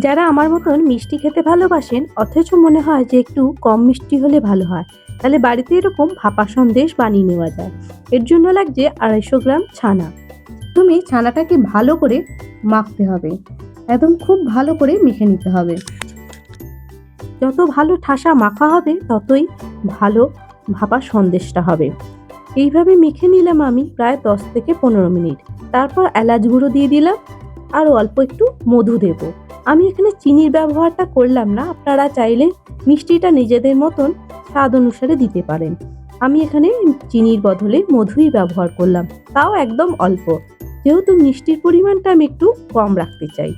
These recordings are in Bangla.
যারা আমার মতন মিষ্টি খেতে ভালোবাসেন অথচ মনে হয় যে একটু কম মিষ্টি হলে ভালো হয়, তাহলে বাড়িতে এরকম ভাপা সন্দেশ বানিয়ে নেওয়া যায়। এর জন্য লাগছে 250 গ্রাম ছানা। তুমি ছানাটাকে ভালো করে মাখতে হবে, একদম খুব ভালো করে মেখে নিতে হবে। যত ভালো ঠাসা মাখা হবে ততই ভালো ভাপা সন্দেশটা হবে। এইভাবে মেখে নিলাম আমি প্রায় 10 থেকে 15 মিনিট। তারপর এলাচ গুঁড়ো দিয়ে দিলাম আর অল্প একটু মধু দেব। আমি এখানে চিনির ব্যবহারটা করলাম না, আপনারা চাইলে মিষ্টিটা নিজেদের মতন স্বাদ অনুসারে দিতে পারেন। আমি এখানে চিনির বদলে মধুই ব্যবহার করলাম, তাও একদম অল্প, যেহেতু মিষ্টির পরিমাণটা আমি একটু কম রাখতে চাই।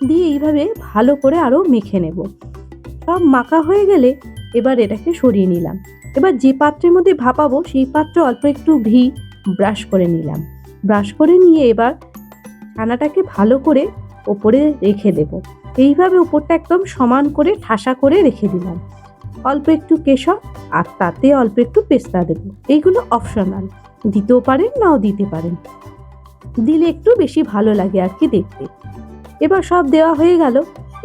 দিয়ে এইভাবে ভালো করে আরও মেখে নেব। সব মাখা হয়ে গেলে এবার এটাকে সরিয়ে নিলাম। এবার যে পাত্রের মধ্যে ভাপাবো সেই পাত্রে অল্প একটু ঘি ব্রাশ করে নিলাম। ব্রাশ করে নিয়ে এবার ছানাটাকে ভালো করে ওপরে রেখে দেব। এইভাবে উপরটা একদম সমান করে ঠাসা করে রেখে দিলাম। অল্প একটু কেশর আর তাতে অল্প একটু পেস্তা দেব। এইগুলো অপশনাল, দিতেও পারেন নাও দিতে পারেন, দিলে একটু বেশি ভালো লাগে আর কি দেখতে। এবার সব দেওয়া হয়ে গেল,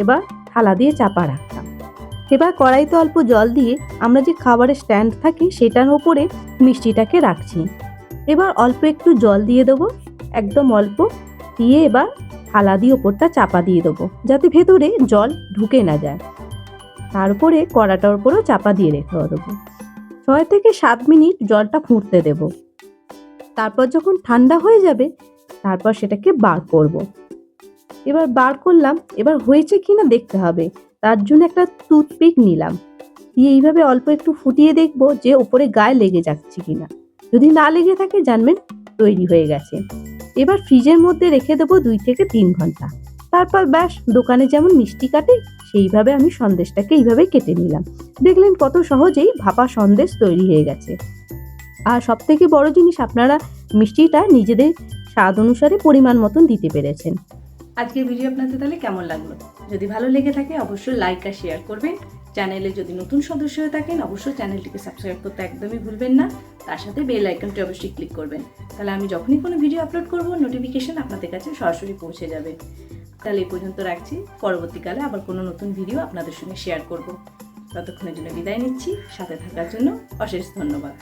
এবার থালা দিয়ে চাপা রাখলাম। এবার কড়াইতে অল্প জল দিয়ে আমরা যে খাবারের স্ট্যান্ড থাকে সেটার ওপরে মিষ্টিটাকে রাখছি। এবার অল্প একটু জল দিয়ে দেবো, একদম অল্প দিয়ে এবার থালা দিয়ে ওপরটা চাপা দিয়ে দেবো যাতে ভেতরে জল ঢুকে না যায়। তারপরে কড়াটার ওপরেও চাপা দিয়ে রেখে দেবো। 6 থেকে 7 মিনিট জলটা ফুটতে দেব। তারপর যখন ঠান্ডা হয়ে যাবে তারপর সেটাকে বার করব। এবার বার করলাম, এবার হয়েছে কিনা দেখতে হবে, তার জন্য একটা টুথপিক নিলাম, দিয়ে এইভাবে অল্প একটু ফুটিয়ে দেখবো যে ওপরে গায়ে লেগে যাচ্ছে কিনা। যদি না লেগে থাকে জানবেন তৈরি হয়ে গেছে। এবার ফ্রিজের মধ্যে রেখে দেবো 2 থেকে 3 ঘন্টা। তারপর ব্যাস, দোকানে যেমন মিষ্টি কাটে সেইভাবে আমি সন্দেশটাকে এইভাবে কেটে নিলাম। দেখলেন কত সহজেই ভাপা সন্দেশ তৈরি হয়ে গেছে। আর সব থেকে বড় জিনিস, আপনারা মিষ্টিটা নিজেদের স্বাদ অনুসারে পরিমাণ মতন দিতে পেরেছেন। আজকের ভিডিও আপনাদের তাহলে কেমন লাগলো? যদি ভালো লেগে থাকে অবশ্যই লাইক আর শেয়ার করবেন। চ্যানেলে যদি নতুন সদস্য হয়ে থাকেন অবশ্যই চ্যানেলটিকে সাবস্ক্রাইব করতে একদমই ভুলবেন না। তার সাথে বেল আইকনটি অবশ্যই ক্লিক করবেন, তাহলে আমি যখনই কোনো ভিডিও আপলোড করব নোটিফিকেশন আপনাদের কাছে সরাসরি পৌঁছে যাবে। তাহলে এই পর্যন্ত রাখছি, পরবর্তীকালে আবার কোনো নতুন ভিডিও আপনাদের সঙ্গে শেয়ার করব। ততক্ষণের জন্য বিদায় নিচ্ছি, সাথে থাকার জন্য অশেষ ধন্যবাদ।